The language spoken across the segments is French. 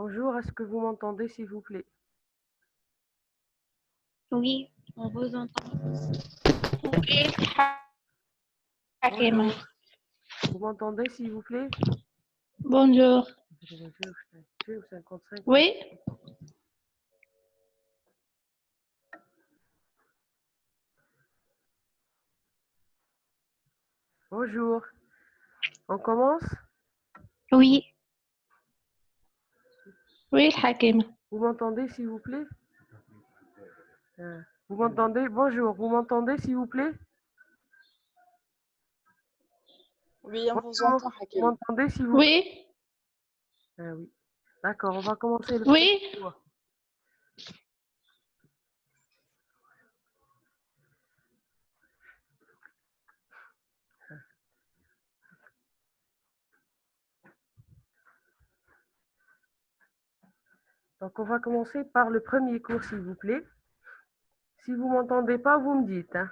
Bonjour, est-ce que vous m'entendez, s'il vous plaît? Oui, on vous entend. كيف حكيمة؟ Bonjour, vous m'entendez, s'il vous plaît? Bonjour. 55. Oui, Bonjour, on commence? oui, oui الحكيمة. Vous m'entendez, s'il vous plaît? Vous m'entendez? Bonjour, vous m'entendez, s'il vous plaît? Oui, on vous Bonjour, entend, vous Hakim. m'entendez, s'il vous plaît? Oui, Oui. D'accord, on va commencer le premier oui, cours. Donc, on va commencer par le premier cours, s'il vous plaît. Si vous m'entendez pas, vous me dites, hein.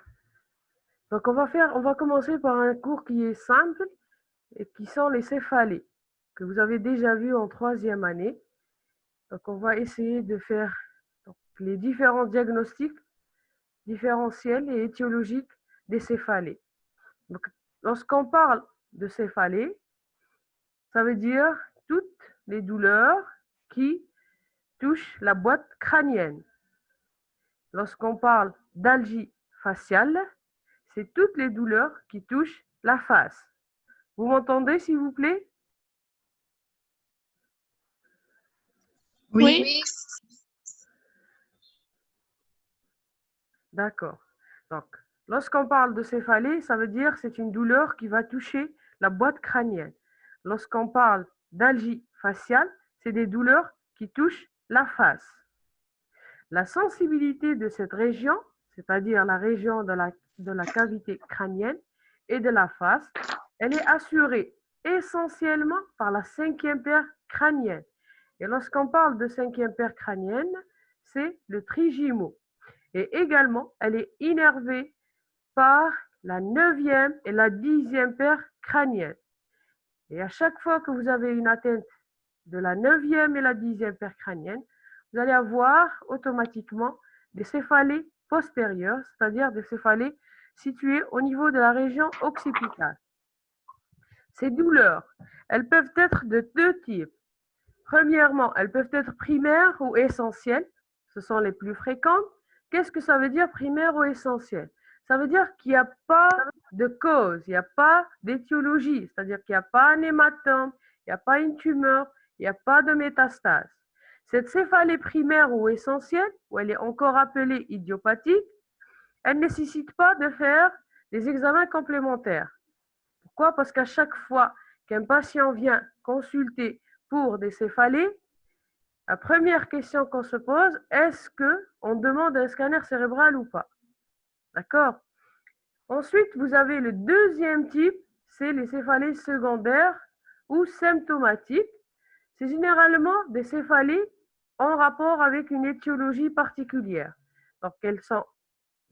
Donc, on va commencer par un cours qui est simple et qui sont les céphalées, que vous avez déjà vu en 3e année. Donc, on va essayer de faire les différents diagnostics différentiels et étiologiques des céphalées. Donc, lorsqu'on parle de céphalée, ça veut dire toutes les douleurs qui touchent la boîte crânienne. Lorsqu'on parle d'algie faciale, c'est toutes les douleurs qui touchent la face. Vous m'entendez, s'il vous plaît? oui, D'accord. Donc, lorsqu'on parle de céphalée, ça veut dire que c'est une douleur qui va toucher la boîte crânienne. Lorsqu'on parle d'algie faciale, c'est des douleurs qui touchent la face. La sensibilité de cette région, c'est-à-dire la région de la cavité crânienne et de la face, elle est assurée essentiellement par la 5e paire crânienne. Et lorsqu'on parle de 5e paire crânienne, c'est le trigymo. Et également, elle est innervée par la 9e et la 10e paire crânienne. Et à chaque fois que vous avez une atteinte de la 9e et la 10e paire crânienne, vous allez avoir automatiquement des céphalées postérieures, c'est-à-dire des céphalées situées au niveau de la région occipitale. Ces douleurs, elles peuvent être de deux types. Premièrement, elles peuvent être primaires ou essentielles. Ce sont les plus fréquentes. Qu'est-ce que ça veut dire primaire ou essentiel? Ça veut dire qu'il n'y a pas de cause, il n'y a pas d'étiologie, c'est-à-dire qu'il n'y a pas un hématome, il n'y a pas une tumeur, il n'y a pas de métastase. Cette céphalée primaire ou essentielle, ou elle est encore appelée idiopathique, elle ne nécessite pas de faire des examens complémentaires. Pourquoi? Parce qu'à chaque fois qu'un patient vient consulter pour des céphalées, la première question qu'on se pose, est-ce qu'on demande un scanner cérébral ou pas? D'accord? Ensuite, vous avez le deuxième type, c'est les céphalées secondaires ou symptomatiques. C'est généralement des céphalées en rapport avec une étiologie particulière. Donc, elles sont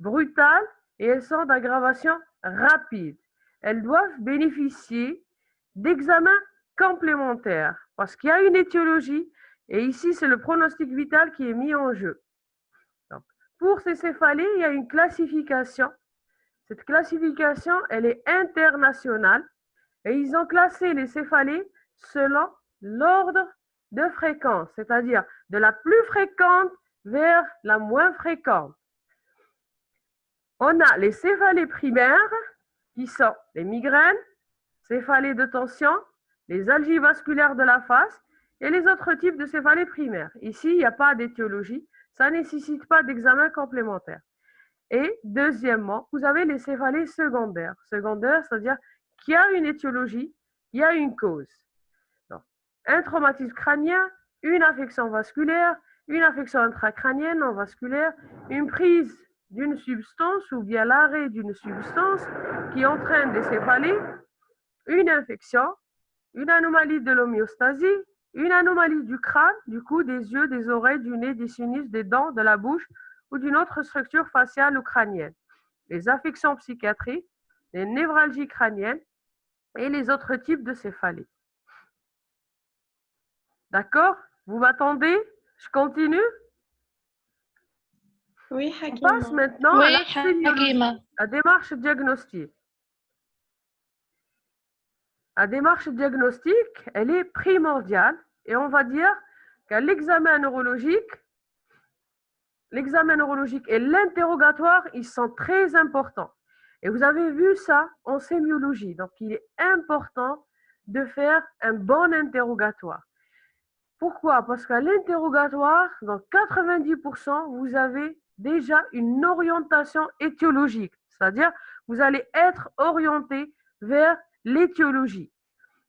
brutales et elles sont d'aggravation rapide. Elles doivent bénéficier d'examens complémentaires parce qu'il y a une étiologie et ici, c'est le pronostic vital qui est mis en jeu. Donc, pour ces céphalées, il y a une classification. Cette classification, elle est internationale et ils ont classé les céphalées selon l'ordre de fréquence, c'est-à-dire de la plus fréquente vers la moins fréquente. On a les céphalées primaires qui sont les migraines, céphalées de tension, les algies vasculaires de la face et les autres types de céphalées primaires. Ici, il n'y a pas d'étiologie, ça ne nécessite pas d'examen complémentaire. Et deuxièmement, vous avez les céphalées secondaires. Secondaires, c'est-à-dire qu'il y a une étiologie, il y a une cause. Donc, un traumatisme crânien, une affection vasculaire, une affection intracrânienne non vasculaire, une prise d'une substance ou bien l'arrêt d'une substance qui entraîne des céphalées, une infection, une anomalie de l'homéostasie, une anomalie du crâne, du cou, des yeux, des oreilles, du nez, des sinus, des dents, de la bouche ou d'une autre structure faciale ou crânienne. Les affections psychiatriques, les névralgies crâniennes et les autres types de céphalées. D'accord? Vous m'attendez? Je continue? Oui, On passe Hakima. maintenant à Oui, la sémiologie, Hakima. la démarche diagnostique. La démarche diagnostique, elle est primordiale et on va dire que l'examen neurologique et l'interrogatoire, ils sont très importants. Et vous avez vu ça en sémiologie. Donc, il est important de faire un bon interrogatoire. Pourquoi? Parce qu'à l'interrogatoire, dans 90%, vous avez déjà une orientation étiologique. C'est-à-dire, vous allez être orienté vers l'étiologie.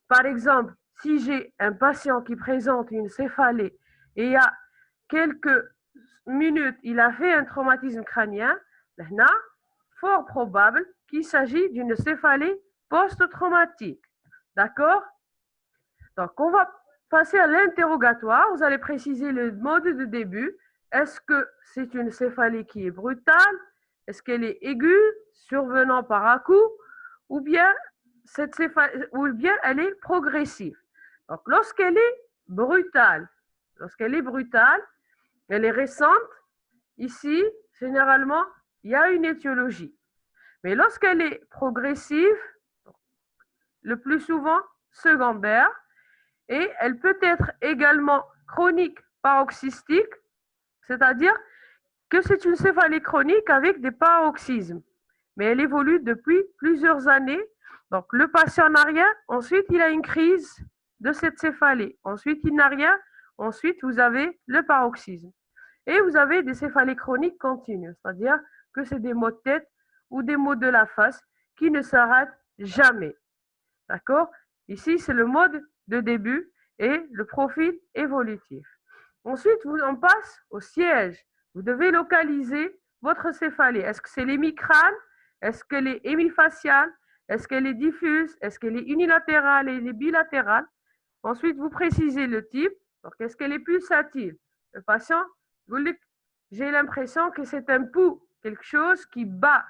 Par exemple, si j'ai un patient qui présente une céphalée et il y a quelques minutes, il a fait un traumatisme crânien, là, fort probable qu'il s'agit d'une céphalée post-traumatique. D'accord? Donc, on va passer à l'interrogatoire. Vous allez préciser le mode de début. Est-ce que c'est une céphalée qui est brutale? Est-ce qu'elle est aiguë, survenant par à-coup? Ou bien elle est progressive. Donc, lorsqu'elle est brutale, elle est récente, ici, généralement, il y a une étiologie. Mais lorsqu'elle est progressive, le plus souvent secondaire, et elle peut être également chronique paroxystique, c'est-à-dire que c'est une céphalée chronique avec des paroxysmes, mais elle évolue depuis plusieurs années. Donc, le patient n'a rien, ensuite il a une crise de cette céphalée, ensuite il n'a rien, ensuite vous avez le paroxysme. Et vous avez des céphalées chroniques continues, c'est-à-dire que c'est des maux de tête ou des maux de la face qui ne s'arrêtent jamais. D'accord? Ici, c'est le mode de début et le profil évolutif. Ensuite, on passe au siège. Vous devez localiser votre céphalée. Est-ce que c'est l'hémicrâne? Est-ce qu'elle est hémifaciale? Est-ce qu'elle est diffuse? Est-ce qu'elle est unilatérale et elle est bilatérale? Ensuite, vous précisez le type. Donc, est-ce qu'elle est pulsative? Le patient, j'ai l'impression que c'est un pouls, quelque chose qui bat.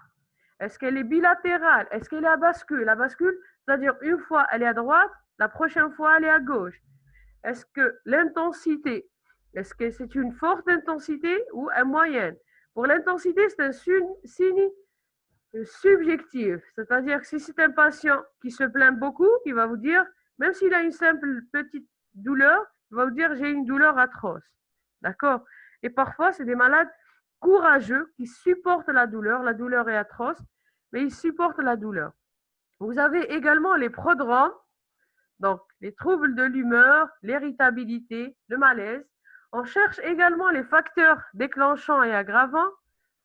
Est-ce qu'elle est bilatérale? Est-ce qu'elle est à bascule? La bascule, c'est-à-dire une fois elle est à droite, la prochaine fois elle est à gauche. Est-ce que l'intensité, est-ce que c'est une forte intensité ou une moyenne? Pour l'intensité, c'est un signe subjectif. C'est-à-dire que si c'est un patient qui se plaint beaucoup, il va vous dire, même s'il a une simple petite douleur, il va vous dire j'ai une douleur atroce. D'accord? Et parfois, c'est des malades courageux qui supportent la douleur est atroce, mais ils supportent la douleur. Vous avez également les prodromes, donc les troubles de l'humeur, l'irritabilité, le malaise. On cherche également les facteurs déclenchants et aggravants,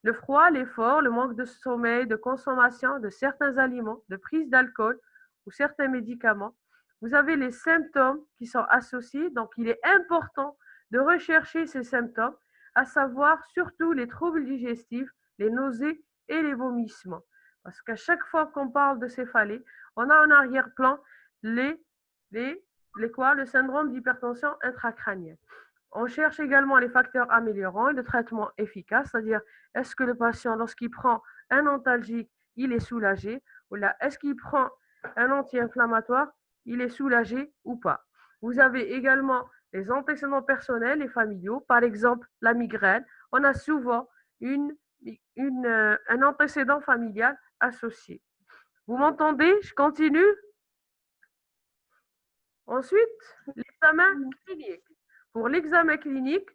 le froid, l'effort, le manque de sommeil, de consommation de certains aliments, de prise d'alcool ou certains médicaments. Vous avez les symptômes qui sont associés, donc il est important de rechercher ces symptômes, à savoir surtout les troubles digestifs, les nausées et les vomissements. Parce qu'à chaque fois qu'on parle de céphalée, on a en arrière-plan le syndrome d'hypertension intracrânienne. On cherche également les facteurs améliorants et le traitement efficace, c'est-à-dire est-ce que le patient, lorsqu'il prend un antalgique, il est soulagé, ou là, est-ce qu'il prend un anti-inflammatoire, il est soulagé ou pas. Vous avez également les antécédents personnels et familiaux, par exemple la migraine. On a souvent un antécédent familial associé. Vous m'entendez? Je continue. Ensuite, l'examen clinique. Pour l'examen clinique,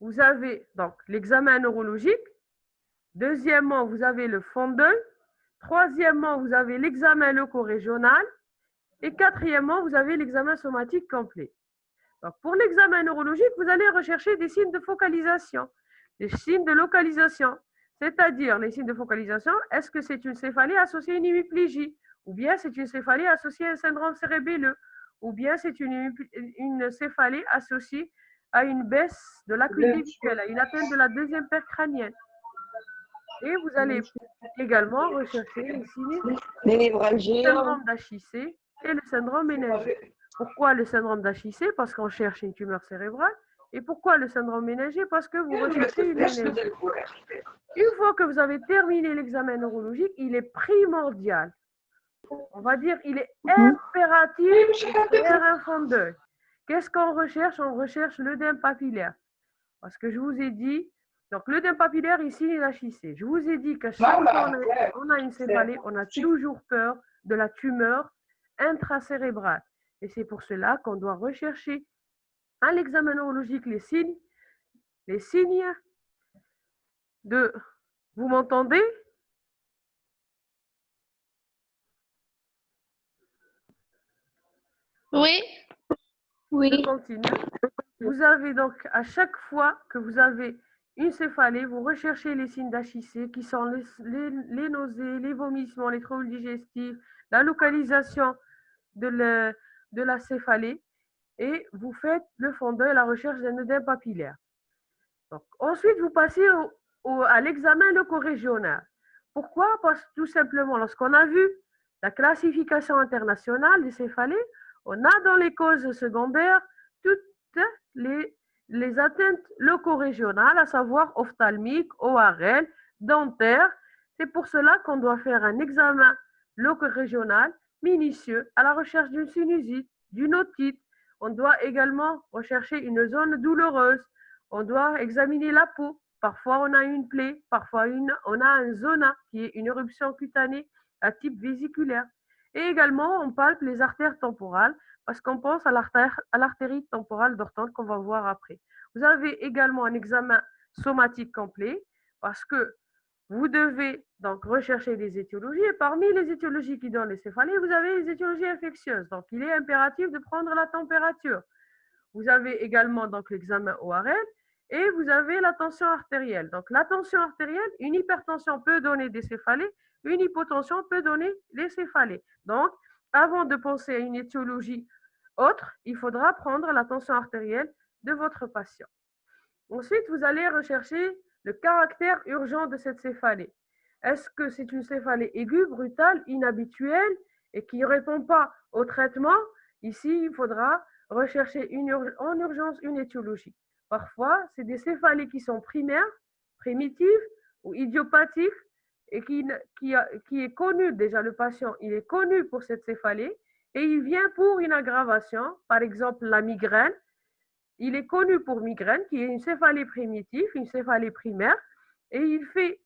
vous avez donc l'examen neurologique. Deuxièmement, vous avez le fond d'œil. Troisièmement, vous avez l'examen loco-régional. Et quatrièmement, vous avez l'examen somatique complet. Donc, pour l'examen neurologique, vous allez rechercher des signes de focalisation, des signes de localisation. C'est-à-dire, les signes de focalisation, est-ce que c'est une céphalée associée à une hémiplégie? Ou bien c'est une céphalée associée à un syndrome cérébelleux? Ou bien c'est une céphalée associée à une baisse de l'acuité visuelle, à une atteinte de la deuxième paire crânienne. Et vous allez également rechercher les signes du syndrome d'HIC et le syndrome méningé. Pourquoi le syndrome d'HIC? Parce qu'on cherche une tumeur cérébrale. Et pourquoi le syndrome méningé? Parce que vous recherchez une méningite. Une fois que vous avez terminé l'examen neurologique, il est primordial, on va dire, il est impératif de faire un fond d'œil. Qu'est-ce qu'on recherche? On recherche l'œdème papillaire. Parce que je vous ai dit, donc l'œdème papillaire ici, il est HIC. Je vous ai dit qu'à chaque fois on a une céphalée, on a toujours peur de la tumeur intracérébrale. Et c'est pour cela qu'on doit rechercher à l'examen neurologique les signes de... Vous m'entendez? Oui. Je Oui. continue. Vous avez donc, à chaque fois que vous avez une céphalée, vous recherchez les signes d'HIC qui sont les nausées, les vomissements, les troubles digestifs, la localisation de la céphalée et vous faites le fond d'œil, la recherche d'un œdème papillaire. Donc, ensuite, vous passez à l'examen loco-régional. Pourquoi? Parce que tout simplement, lorsqu'on a vu la classification internationale des céphalées, on a dans les causes secondaires toutes les atteintes loco-régionales, à savoir ophtalmiques, ORL, dentaires. C'est pour cela qu'on doit faire un examen loco-régional minutieux à la recherche d'une sinusite, d'une otite. On doit également rechercher une zone douloureuse. On doit examiner la peau. Parfois, on a une plaie, parfois on a un zona qui est une éruption cutanée à type vésiculaire. Et également, on palpe les artères temporales parce qu'on pense à l'artérite temporale d'Orton qu'on va voir après. Vous avez également un examen somatique complet parce que vous devez donc rechercher des étiologies et parmi les étiologies qui donnent les céphalées, vous avez les étiologies infectieuses. Donc, il est impératif de prendre la température. Vous avez également donc l'examen ORL et vous avez la tension artérielle. Donc, la tension artérielle, une hypertension peut donner des céphalées, une hypotension peut donner des céphalées. Donc, avant de penser à une étiologie autre, il faudra prendre la tension artérielle de votre patient. Ensuite, vous allez rechercher le caractère urgent de cette céphalée. Est-ce que c'est une céphalée aiguë, brutale, inhabituelle et qui ne répond pas au traitement? Ici, il faudra rechercher en urgence une étiologie. Parfois, c'est des céphalées qui sont primaires, primitives ou idiopathiques et qui est connu déjà, le patient, il est connu pour cette céphalée et il vient pour une aggravation, par exemple la migraine. Il est connu pour migraine, qui est une céphalée primitive, une céphalée primaire, et il fait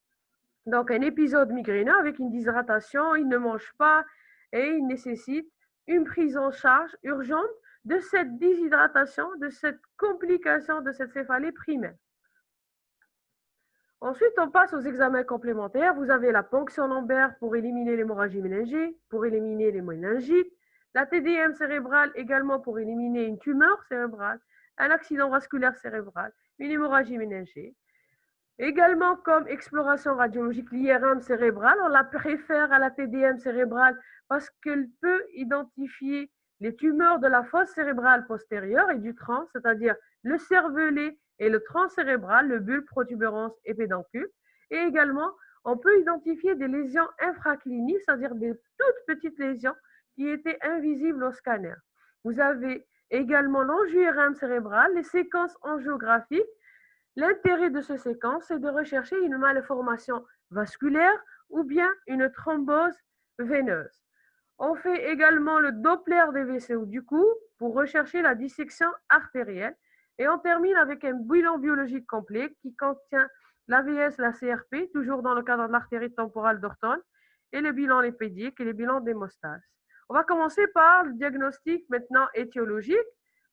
donc un épisode migraineux avec une déshydratation, il ne mange pas et il nécessite une prise en charge urgente de cette déshydratation, de cette complication de cette céphalée primaire. Ensuite, on passe aux examens complémentaires. Vous avez la ponction lombaire pour éliminer l'hémorragie méningée, pour éliminer les méningites, la TDM cérébrale également pour éliminer une tumeur cérébrale, un accident vasculaire cérébral, une hémorragie méningée. Également comme exploration radiologique, l'IRM cérébral, on la préfère à la TDM cérébrale parce qu'elle peut identifier les tumeurs de la fosse cérébrale postérieure et du tronc, c'est-à-dire le cervelet et le tronc cérébral, le bulbe, protubérance et pédoncule. Et également, on peut identifier des lésions infracliniques, c'est-à-dire des toutes petites lésions qui étaient invisibles au scanner. Vous avez également l'angio-IRM cérébral, les séquences angiographiques. L'intérêt de ces séquences, c'est de rechercher une malformation vasculaire ou bien une thrombose veineuse. On fait également le Doppler des vaisseaux du cou pour rechercher la dissection artérielle. Et on termine avec un bilan biologique complet qui contient l'AVS, la CRP, toujours dans le cadre de l'artérite temporale d'Orton, et le bilan lipédique et le bilan d'hémostase. On va commencer par le diagnostic maintenant étiologique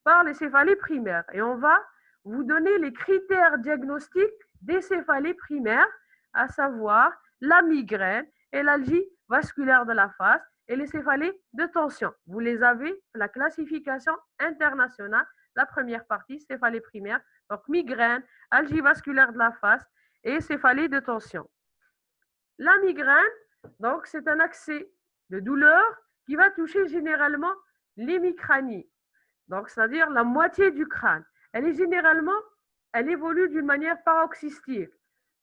par les céphalées primaires. Et on va vous donner les critères diagnostiques des céphalées primaires, à savoir la migraine et l'algie vasculaire de la face et les céphalées de tension. Vous les avez, la classification internationale, la première partie, céphalée primaire, donc migraine, algie vasculaire de la face et céphalée de tension. La migraine, donc c'est un accès de douleur qui va toucher généralement l'hémicranie, donc c'est-à-dire la moitié du crâne. Elle évolue d'une manière paroxystique,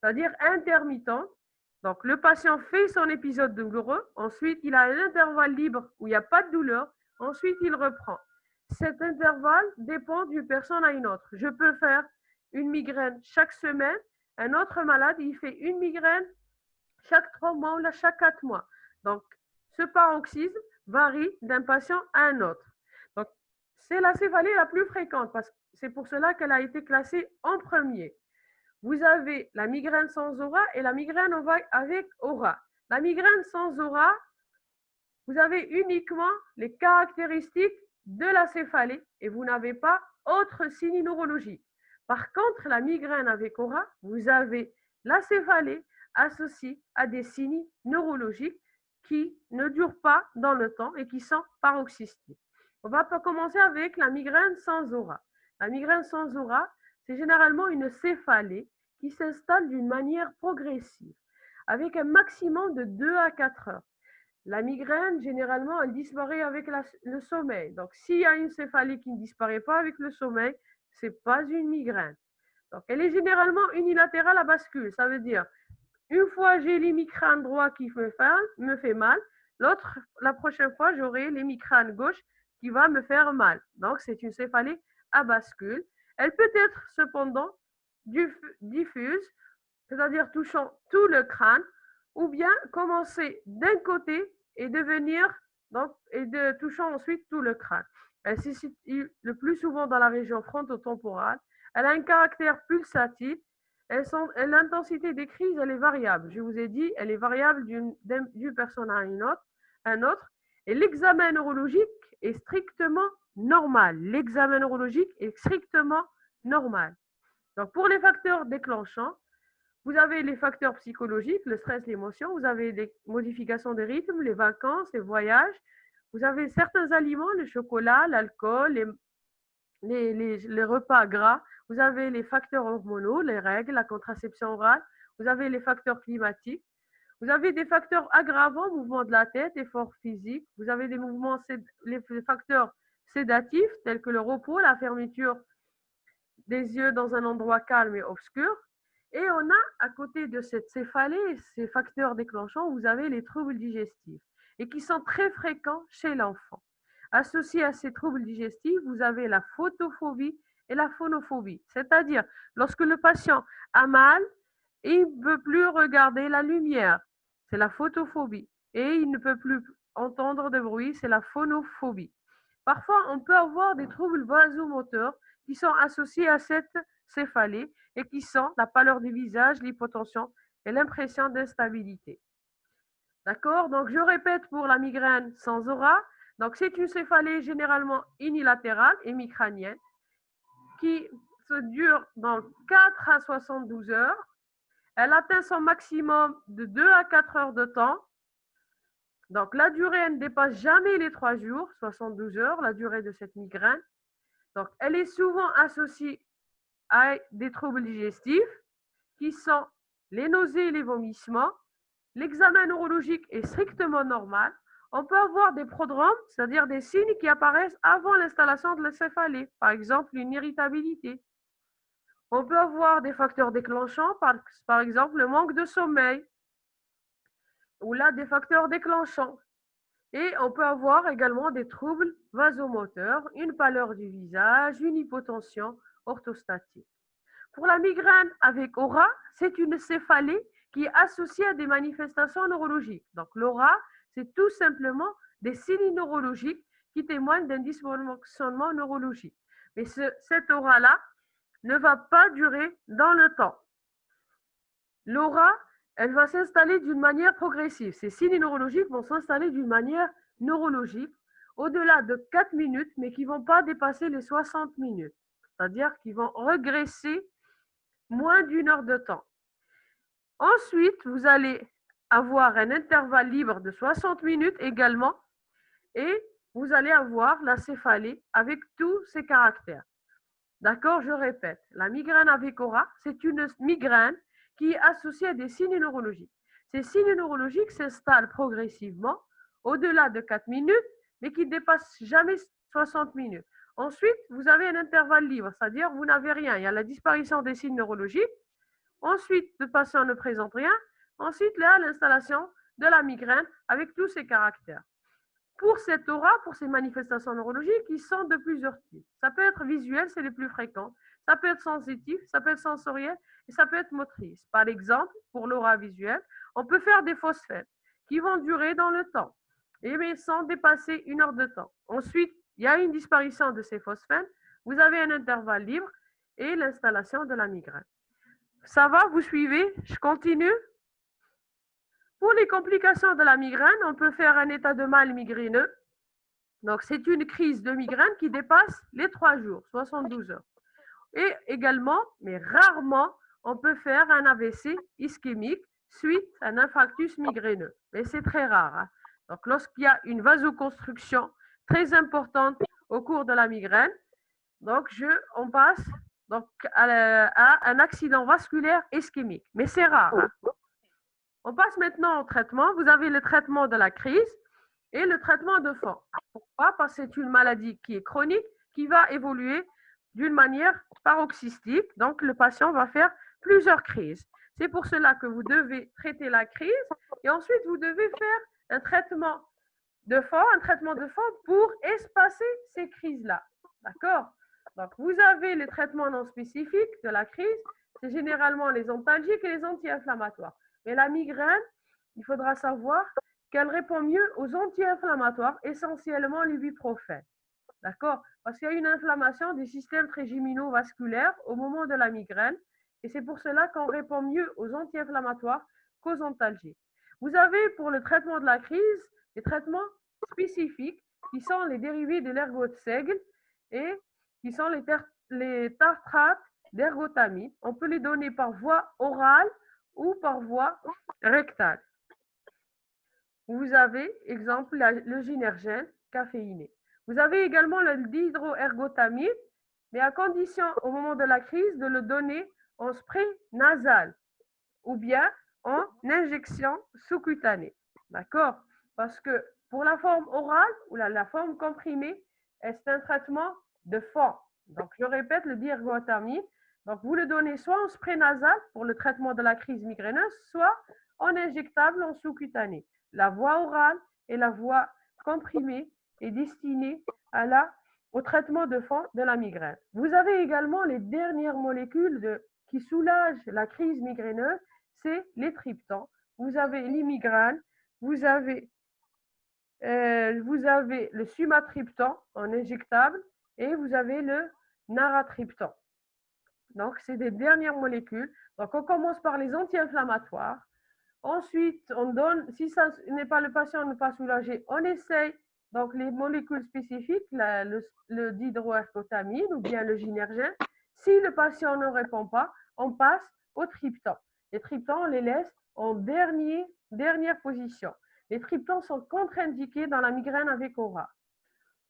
c'est-à-dire intermittente. Donc, le patient fait son épisode douloureux, ensuite il a un intervalle libre où il n'y a pas de douleur, ensuite il reprend. Cet intervalle dépend d'une personne à une autre. Je peux faire une migraine chaque semaine, un autre malade, il fait une migraine chaque 3 mois ou chaque 4 mois. Donc, ce paroxysme varie d'un patient à un autre. Donc, c'est la céphalée la plus fréquente, parce que c'est pour cela qu'elle a été classée en premier. Vous avez la migraine sans aura et la migraine avec aura. La migraine sans aura, vous avez uniquement les caractéristiques de la céphalée et vous n'avez pas autre signe neurologique. Par contre, la migraine avec aura, vous avez la céphalée associée à des signes neurologiques qui ne durent pas dans le temps et qui sont paroxystiques. On va commencer avec la migraine sans aura. La migraine sans aura, c'est généralement une céphalée qui s'installe d'une manière progressive, avec un maximum de 2 à 4 heures. La migraine, généralement, elle disparaît avec le sommeil. Donc, s'il y a une céphalée qui ne disparaît pas avec le sommeil, ce n'est pas une migraine. Donc, elle est généralement unilatérale à bascule. Ça veut dire, une fois j'ai l'hémicrâne droit qui me fait mal, la prochaine fois, j'aurai l'hémicrâne gauche qui va me faire mal. Donc, c'est une céphalée à bascule. Elle peut être cependant diffuse, c'est-à-dire touchant tout le crâne, ou bien commencer d'un côté et touchant ensuite tout le crâne. Elle se situe le plus souvent dans la région frontotemporale. Elle a un caractère pulsatif. L'intensité des crises, elle est variable. Je vous ai dit, elle est variable d'une personne à un autre. Et l'examen neurologique est strictement normal. L'examen neurologique est strictement normal. Donc, pour les facteurs déclenchants, vous avez les facteurs psychologiques, le stress, l'émotion, vous avez des modifications de rythme, les vacances, les voyages, vous avez certains aliments, le chocolat, l'alcool, les repas gras, vous avez les facteurs hormonaux, les règles, la contraception orale, vous avez les facteurs climatiques, vous avez des facteurs aggravants, mouvement de la tête, effort physique, vous avez les facteurs sédatifs tels que le repos, la fermeture des yeux dans un endroit calme et obscur. Et on a, à côté de cette céphalée, ces facteurs déclenchants, vous avez les troubles digestifs et qui sont très fréquents chez l'enfant. Associés à ces troubles digestifs, vous avez la photophobie et la phonophobie. C'est-à-dire, lorsque le patient a mal, il ne peut plus regarder la lumière. C'est la photophobie. Et il ne peut plus entendre de bruit. C'est la phonophobie. Parfois, on peut avoir des troubles vasomoteurs qui sont associés à cette céphalée et qui sont la pâleur du visage, l'hypotension et l'impression d'instabilité. D'accord? Donc, je répète pour la migraine sans aura. Donc, c'est une céphalée généralement unilatérale hémicrânienne qui se dure dans 4 à 72 heures. Elle atteint son maximum de 2 à 4 heures de temps. Donc, la durée ne dépasse jamais les 3 jours, 72 heures, la durée de cette migraine. Donc, elle est souvent associée à des troubles digestifs qui sont les nausées et les vomissements. L'examen neurologique est strictement normal. On peut avoir des prodromes, c'est-à-dire des signes qui apparaissent avant l'installation de la céphalée, par exemple une irritabilité. On peut avoir des facteurs déclenchants, par exemple le manque de sommeil, ou là des facteurs déclenchants. Et on peut avoir également des troubles vasomoteurs, une pâleur du visage, une hypotension orthostatique. Pour la migraine avec aura, c'est une céphalée qui est associée à des manifestations neurologiques. Donc l'aura, c'est tout simplement des signes neurologiques qui témoignent d'un dysfonctionnement neurologique. Mais cette aura-là ne va pas durer dans le temps. L'aura, elle va s'installer d'une manière progressive. Ces signes neurologiques vont s'installer d'une manière neurologique au-delà de 4 minutes, mais qui ne vont pas dépasser les 60 minutes. C'est-à-dire qu'ils vont régresser moins d'une heure de temps. Ensuite, vous allez avoir un intervalle libre de 60 minutes également et vous allez avoir la céphalée avec tous ses caractères. D'accord, je répète, la migraine avec aura, c'est une migraine qui est associée à des signes neurologiques. Ces signes neurologiques s'installent progressivement au-delà de 4 minutes, mais qui ne dépassent jamais 60 minutes. Ensuite, vous avez un intervalle libre, c'est-à-dire vous n'avez rien. Il y a la disparition des signes neurologiques. Ensuite, le patient ne présente rien. Ensuite, là, l'installation de la migraine avec tous ses caractères. Pour cette aura, pour ces manifestations neurologiques, ils sont de plusieurs types. Ça peut être visuel, c'est les plus fréquents. Ça peut être sensitif, ça peut être sensoriel et ça peut être motrice. Par exemple, pour l'aura visuelle, on peut faire des phosphètes qui vont durer dans le temps, mais sans dépasser une heure de temps. Ensuite, il y a une disparition de ces phosphènes, vous avez un intervalle libre et l'installation de la migraine. Ça va, vous suivez? Je continue. Pour les complications de la migraine, on peut faire un état de mal migraineux. Donc, c'est une crise de migraine qui dépasse les 3 jours, 72 heures. Et également, mais rarement, on peut faire un AVC ischémique suite à un infarctus migraineux. Mais c'est très rare. Hein. Donc, lorsqu'il y a une vasoconstriction très importante au cours de la migraine, donc on passe donc, à un accident vasculaire ischémique. Mais c'est rare. Hein. On passe maintenant au traitement. Vous avez le traitement de la crise et le traitement de fond. Pourquoi? Parce que c'est une maladie qui est chronique, qui va évoluer d'une manière paroxystique. Donc, le patient va faire plusieurs crises. C'est pour cela que vous devez traiter la crise et ensuite, vous devez faire un traitement de fond pour espacer ces crises-là. D'accord? Donc, vous avez les traitements non spécifiques de la crise. C'est généralement les antalgiques et les anti-inflammatoires. Mais la migraine, il faudra savoir qu'elle répond mieux aux anti-inflammatoires, essentiellement l'ibuprofène. D'accord? Parce qu'il y a une inflammation du système trigémino-vasculaire au moment de la migraine. Et c'est pour cela qu'on répond mieux aux anti-inflammatoires qu'aux antalgiques. Vous avez pour le traitement de la crise des traitements spécifiques qui sont les dérivés de l'ergotsegl et qui sont les tartrates d'ergotamine. On peut les donner par voie orale ou par voie rectale. Vous avez, exemple, le gynergène caféiné. Vous avez également le dihydroergotamine, mais à condition, au moment de la crise, de le donner en spray nasal ou bien en injection sous-cutanée. D'accord? Parce que pour la forme orale ou la forme comprimée, c'est un traitement de fond. Donc, je répète, le dihydroergotamine. Donc, vous le donnez soit en spray nasal pour le traitement de la crise migraineuse, soit en injectable en sous-cutané. La voie orale et la voie comprimée est destinée au traitement de fond de la migraine. Vous avez également les dernières molécules qui soulagent la crise migraineuse, c'est les triptans. Vous avez l'imigrane, vous avez le sumatriptan en injectable et vous avez le naratriptan. Donc, c'est des dernières molécules. Donc, on commence par les anti-inflammatoires. Ensuite, on donne, si ça n'est pas le patient n'est pas soulagé, on essaye donc les molécules spécifiques, le dihydroergotamine ou bien le gynergène. Si le patient ne répond pas, on passe au triptan. Les triptans, on les laisse en dernière position. Les triptans sont contre-indiqués dans la migraine avec aura.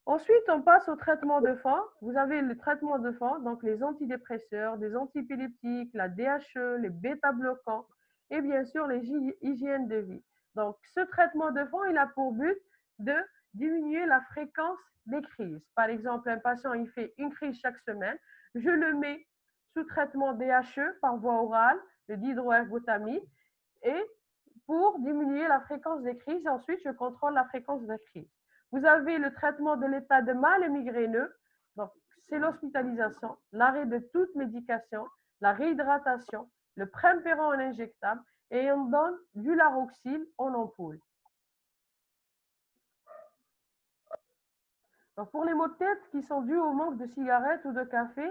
Ensuite, on passe au traitement de fond. Vous avez le traitement de fond, donc les antidépresseurs, des antiépileptiques, la DHE, les bêta-bloquants et bien sûr les hygiènes de vie. Donc, ce traitement de fond, il a pour but de diminuer la fréquence des crises. Par exemple, un patient, il fait une crise chaque semaine. Je le mets sous traitement DHE par voie orale, le dihydroergotamine, et pour diminuer la fréquence des crises, ensuite, je contrôle la fréquence des crises. Vous avez le traitement de l'état de mal migraineux, donc c'est l'hospitalisation, l'arrêt de toute médication, la réhydratation, le prempéran en injectable et on donne du laroxyl en ampoule. Donc pour les maux de tête qui sont dus au manque de cigarettes ou de café,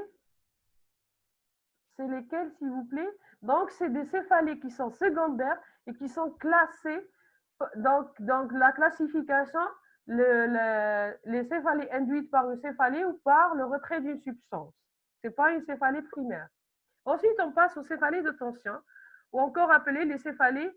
c'est lesquels s'il vous plaît? Donc c'est des céphalées qui sont secondaires et qui sont classées, donc la classification, les céphalées induites par une céphalée ou par le retrait d'une substance. Ce n'est pas une céphalée primaire. Ensuite, on passe aux céphalées de tension, ou encore appelées les céphalées.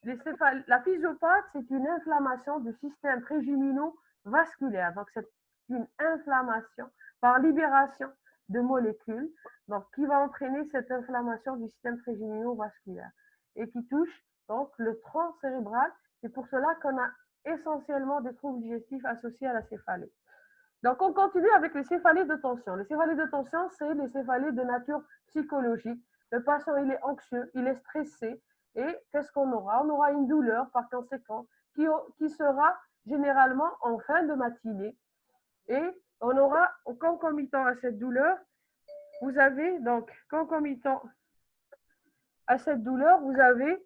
La physiopathe, c'est une inflammation du système trigémino-vasculaire. Donc, c'est une inflammation par libération de molécules, donc qui va entraîner cette inflammation du système trigémino-vasculaire et qui touche donc le tronc cérébral. C'est pour cela qu'on a essentiellement des troubles digestifs associés à la céphalée. Donc, on continue avec les céphalées de tension. Les céphalées de tension, c'est les céphalées de nature psychologique. Le patient, il est anxieux, il est stressé. Et qu'est-ce qu'on aura? On aura une douleur, par conséquent, qui sera généralement en fin de matinée. Et on aura, concomitant à cette douleur, vous avez donc, concomitant à cette douleur, vous avez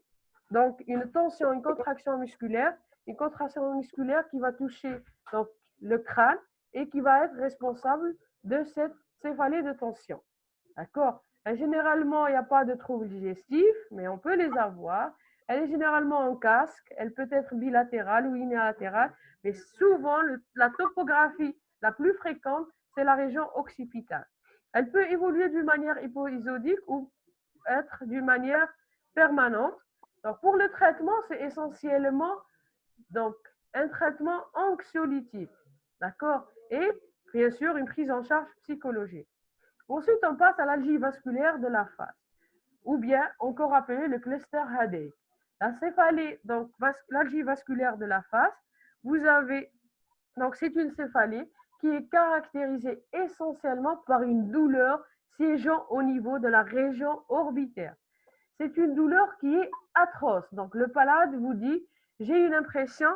donc une tension, une contraction musculaire qui va toucher donc, le crâne et qui va être responsable de cette céphalée de tension. D'accord? Généralement, il n'y a pas de troubles digestifs, mais on peut les avoir. Elle est généralement en casque, elle peut être bilatérale ou unilatérale, mais souvent, la topographie la plus fréquente, c'est la région occipitale. Elle peut évoluer d'une manière hypoisodique ou être d'une manière permanente. Donc, pour le traitement, c'est essentiellement donc, un traitement anxiolytique. D'accord? Et bien sûr, une prise en charge psychologique. Ensuite, on passe à l'algie vasculaire de la face, ou bien encore appelé le cluster headache. La céphalée, donc l'algie vasculaire de la face, vous avez, donc c'est une céphalée qui est caractérisée essentiellement par une douleur siégeant au niveau de la région orbitaire. C'est une douleur qui est atroce. Donc le malade vous dit, j'ai une impression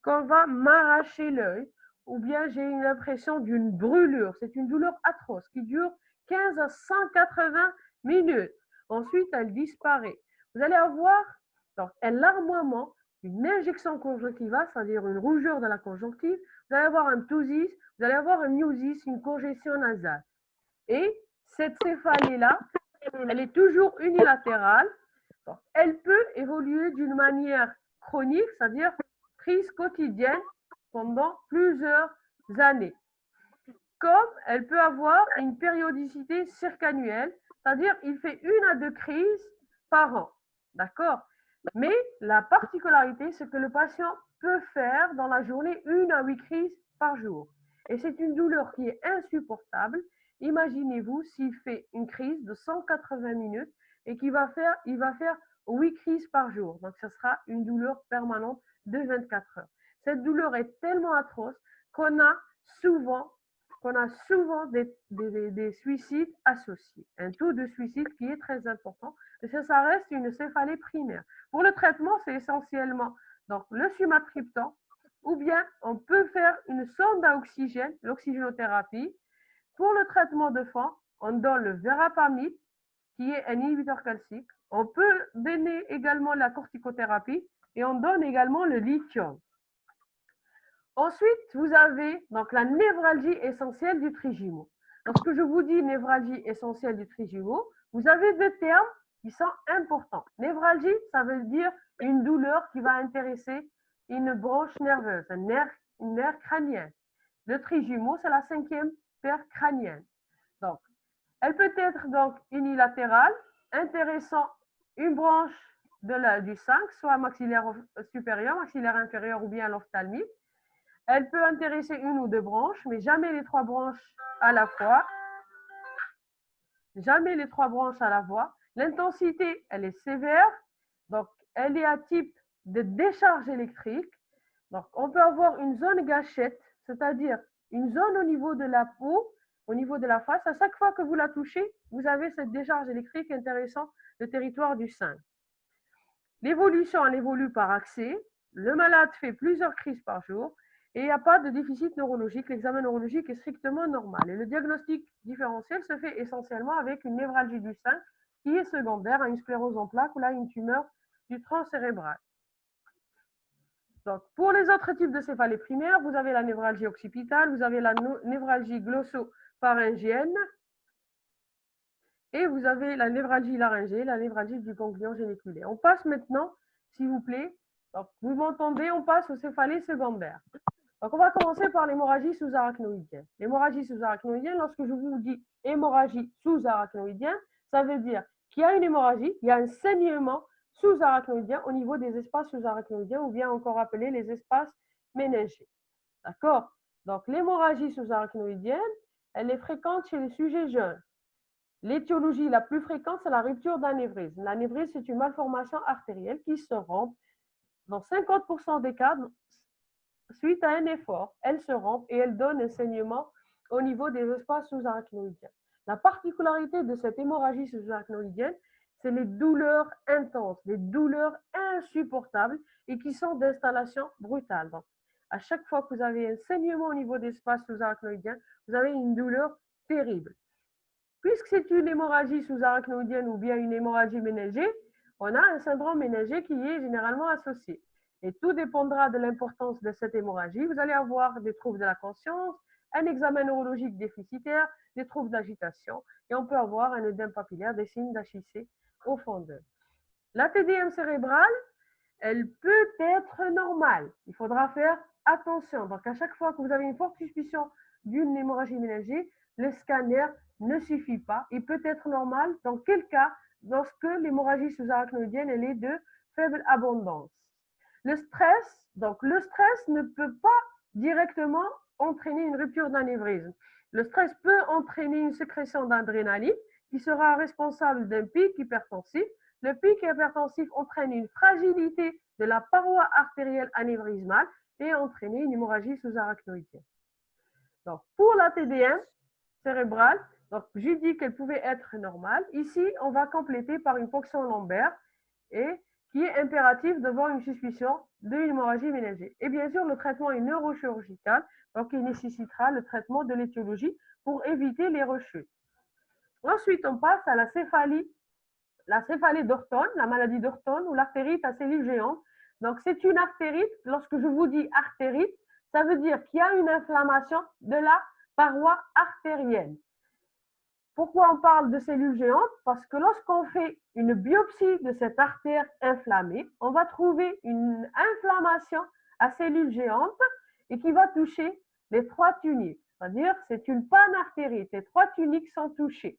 qu'on va m'arracher l'œil, ou bien j'ai une impression d'une brûlure. C'est une douleur atroce qui dure 15 à 180 minutes. Ensuite, elle disparaît. Vous allez avoir donc, un larmoiement, une injection conjonctivale, c'est-à-dire une rougeur de la conjonctive. Vous allez avoir un ptosis, vous allez avoir un myosis, une congestion nasale. Et cette céphalée-là, elle est toujours unilatérale. Donc, elle peut évoluer d'une manière chronique, c'est-à-dire prise quotidienne pendant plusieurs années. Comme elle peut avoir une périodicité circannuelle, c'est-à-dire il fait 1 à 2 crises par an. D'accord? Mais la particularité, c'est que le patient peut faire dans la journée 1 à 8 crises par jour. Et c'est une douleur qui est insupportable. Imaginez-vous s'il fait une crise de 180 minutes et qu'il va faire, il va faire 8 crises par jour. Donc, ce sera une douleur permanente de 24 heures. Cette douleur est tellement atroce qu'on a souvent des suicides associés. Un taux de suicide qui est très important, parce que ça reste une céphalée primaire. Pour le traitement, c'est essentiellement donc, le sumatriptan, ou bien on peut faire une sonde à oxygène, l'oxygénothérapie. Pour le traitement de fond, on donne le verapamil, qui est un inhibiteur calcique. On peut donner également la corticothérapie et on donne également le lithium. Ensuite, vous avez donc la névralgie essentielle du trijumeau. Lorsque je vous dis névralgie essentielle du trijumeau, vous avez deux termes qui sont importants. Névralgie, ça veut dire une douleur qui va intéresser une branche nerveuse, un nerf crânien. Le trijumeau, c'est la 5e paire crânienne. Donc, elle peut être donc unilatérale, intéressant une branche du 5, soit maxillaire supérieur, maxillaire inférieur ou bien l'ophtalmique. Elle peut intéresser 1 ou 2 branches, mais jamais les 3 branches à la fois. Jamais les 3 branches à la fois. L'intensité, elle est sévère, donc elle est à type de décharge électrique. Donc, on peut avoir une zone gâchette, c'est-à-dire une zone au niveau de la peau, au niveau de la face. À chaque fois que vous la touchez, vous avez cette décharge électrique intéressant le territoire du sein. L'évolution, elle évolue par accès. Le malade fait plusieurs crises par jour. Et il n'y a pas de déficit neurologique. L'examen neurologique est strictement normal. Et le diagnostic différentiel se fait essentiellement avec une névralgie du sein qui est secondaire à une sclérose en plaques ou là une tumeur du tronc cérébral. Donc, pour les autres types de céphalée primaire, vous avez la névralgie occipitale, vous avez la névralgie glossopharyngienne et vous avez la névralgie laryngée, la névralgie du ganglion géniculaire. On passe maintenant, s'il vous plaît, donc, vous m'entendez, on passe aux céphalées secondaires. Donc, on va commencer par l'hémorragie sous-arachnoïdienne. L'hémorragie sous-arachnoïdienne, lorsque je vous dis hémorragie sous-arachnoïdienne, ça veut dire qu'il y a une hémorragie, il y a un saignement sous-arachnoïdien au niveau des espaces sous-arachnoïdiens ou bien encore appelés les espaces méningés. D'accord? Donc, l'hémorragie sous-arachnoïdienne, elle est fréquente chez les sujets jeunes. L'étiologie la plus fréquente, c'est la rupture d'anévrisme. L'anévrisme, c'est une malformation artérielle qui se rompt. Dans 50% des cas, suite à un effort, elle se rompt et elle donne un saignement au niveau des espaces sous-arachnoïdiens. La particularité de cette hémorragie sous-arachnoïdienne, c'est les douleurs intenses, les douleurs insupportables et qui sont d'installation brutale. Donc, à chaque fois que vous avez un saignement au niveau des espaces sous-arachnoïdiens, vous avez une douleur terrible. Puisque c'est une hémorragie sous-arachnoïdienne ou bien une hémorragie méningée, on a un syndrome méningé qui est généralement associé. Et tout dépendra de l'importance de cette hémorragie. Vous allez avoir des troubles de la conscience, un examen neurologique déficitaire, des troubles d'agitation, et on peut avoir un œdème papillaire, des signes d'HIC au fond d'eux. La TDM cérébrale, elle peut être normale. Il faudra faire attention. Donc, à chaque fois que vous avez une forte suspicion d'une hémorragie méningée, le scanner ne suffit pas. Il peut être normal. Dans quel cas? Lorsque l'hémorragie sous-arachnoïdienne elle est de faible abondance. Le stress, donc le stress ne peut pas directement entraîner une rupture d'anévrisme. Le stress peut entraîner une sécrétion d'adrénaline qui sera responsable d'un pic hypertensif. Le pic hypertensif entraîne une fragilité de la paroi artérielle anévrismale et entraîner une hémorragie sous-arachnoïdienne. Donc, pour la TDM cérébrale, donc j'ai dit qu'elle pouvait être normale. Ici, on va compléter par une ponction lombaire et qui est impératif devant une suspicion d'une hémorragie méningée. Et bien sûr, le traitement est neurochirurgical, donc il nécessitera le traitement de l'étiologie pour éviter les rechutes. Ensuite, on passe à la céphalie d'Orton, la maladie d'Orton ou l'artérite à cellules géantes. Donc, c'est une artérite. Lorsque je vous dis artérite, ça veut dire qu'il y a une inflammation de la paroi artérielle. Pourquoi on parle de cellules géantes? Parce que lorsqu'on fait une biopsie de cette artère inflammée, on va trouver une inflammation à cellules géantes et qui va toucher les trois tuniques. C'est-à-dire c'est une panartérite. Les trois tuniques sont touchées.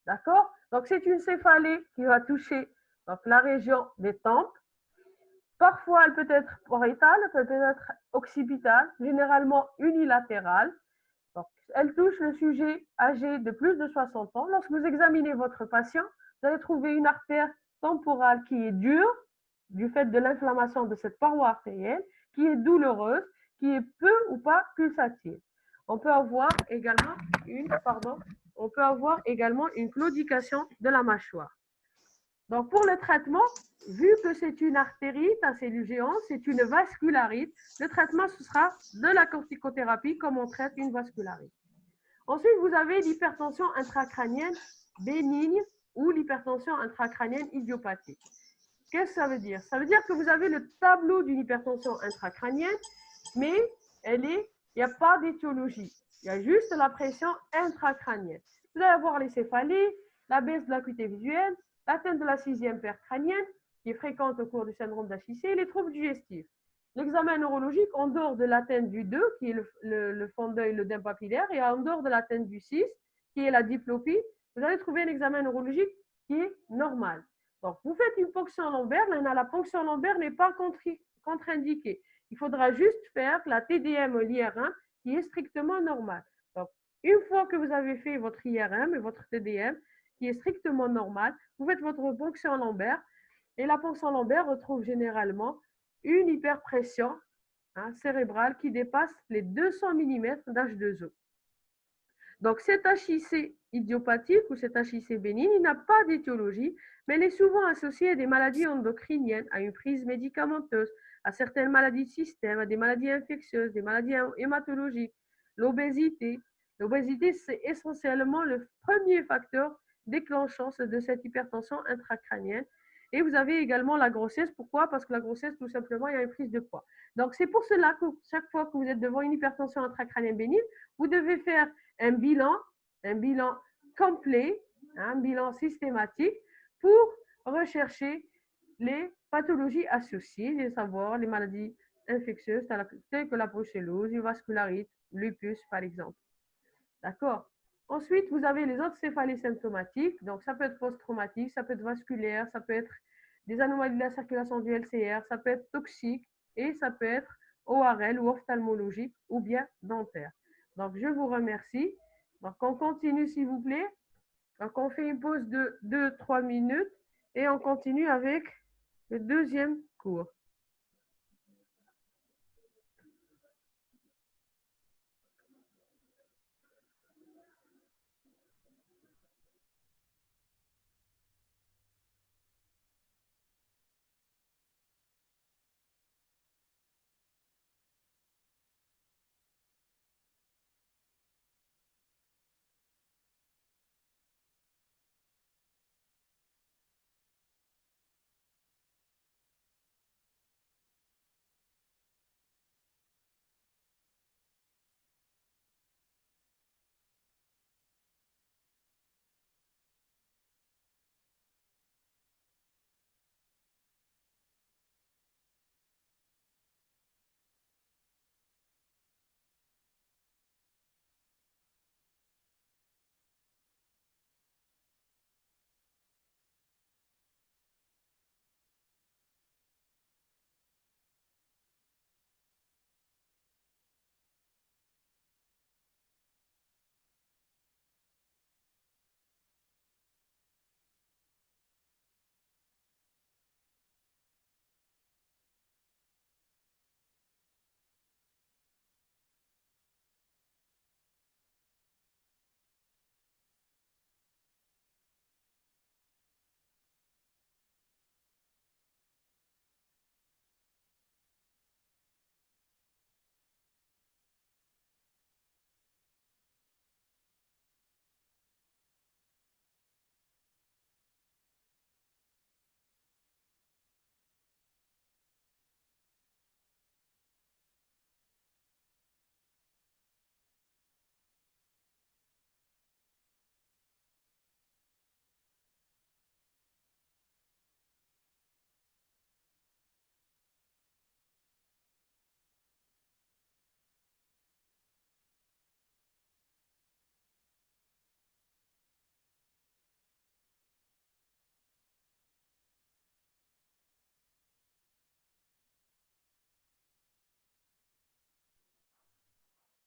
D'accord? Donc, c'est une céphalée qui va toucher donc, la région des tempes. Parfois, elle peut être pariétale, elle peut être occipitale, généralement unilatérale. Donc, elle touche le sujet âgé de plus de 60 ans. Lorsque vous examinez votre patient, vous allez trouver une artère temporale qui est dure, du fait de l'inflammation de cette paroi artérielle, qui est douloureuse, qui est peu ou pas pulsative. On peut avoir également une claudication de la mâchoire. Donc, pour le traitement, vu que c'est une artérite à cellules géantes, c'est une vascularite, le traitement, ce sera de la corticothérapie comme on traite une vascularite. Ensuite, vous avez l'hypertension intracrânienne bénigne ou l'hypertension intracrânienne idiopathique. Qu'est-ce que ça veut dire? Ça veut dire que vous avez le tableau d'une hypertension intracrânienne, mais il n'y a pas d'étiologie. Il y a juste la pression intracrânienne. Vous allez avoir les céphalies, la baisse de l'acuité visuelle, l'atteinte de la 6e paire crânienne, qui est fréquente au cours du syndrome d'HIC, et les troubles digestifs. L'examen neurologique, en dehors de l'atteinte du 2, qui est le fond d'œil, l'œdème papillaire, et en dehors de l'atteinte du 6, qui est la diplopie, vous allez trouver un examen neurologique qui est normal. Donc, vous faites une ponction lombaire, la ponction lombaire n'est pas contre-indiquée. Il faudra juste faire la TDM l'IR1 qui est strictement normale. Donc, une fois que vous avez fait votre IRM et votre TDM qui est strictement normale, vous faites votre ponction lombaire et la ponction lombaire retrouve généralement une hyperpression cérébrale qui dépasse les 200 mm d'H2O. Donc, cet HIC idiopathique ou cet HIC bénigne, il n'a pas d'étiologie, mais elle est souvent associée à des maladies endocriniennes, à une prise médicamenteuse, à certaines maladies de système, à des maladies infectieuses, des maladies hématologiques, l'obésité. L'obésité, c'est essentiellement le premier facteur déclenchant de cette hypertension intracrânienne. Et vous avez également la grossesse. Pourquoi? Parce que la grossesse, tout simplement, il y a une prise de poids. Donc, c'est pour cela que chaque fois que vous êtes devant une hypertension intracrânienne bénigne, vous devez faire un bilan complet, un bilan systématique pour rechercher les pathologies associées, à savoir les maladies infectieuses telles que la brucellose, la vascularite, lupus par exemple. D'accord? Ensuite, vous avez les autres céphalées symptomatiques, donc ça peut être post-traumatique, ça peut être vasculaire, ça peut être des anomalies de la circulation du LCR, ça peut être toxique et ça peut être ORL ou ophtalmologique ou bien dentaire. Donc, je vous remercie. Donc, on continue, s'il vous plaît. Donc, on fait une pause de 2-3 minutes et on continue avec le deuxième cours.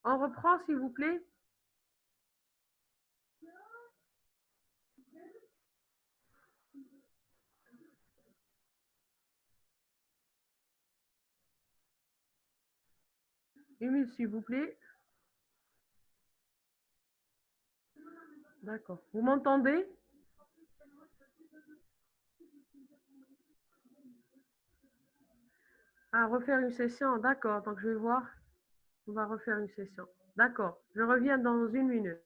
On reprend, s'il vous plaît. Une minute, s'il vous plaît. D'accord. Vous m'entendez? Ah, refaire une session. D'accord. Donc, je vais voir. On va refaire une session. D'accord. Je reviens dans une minute.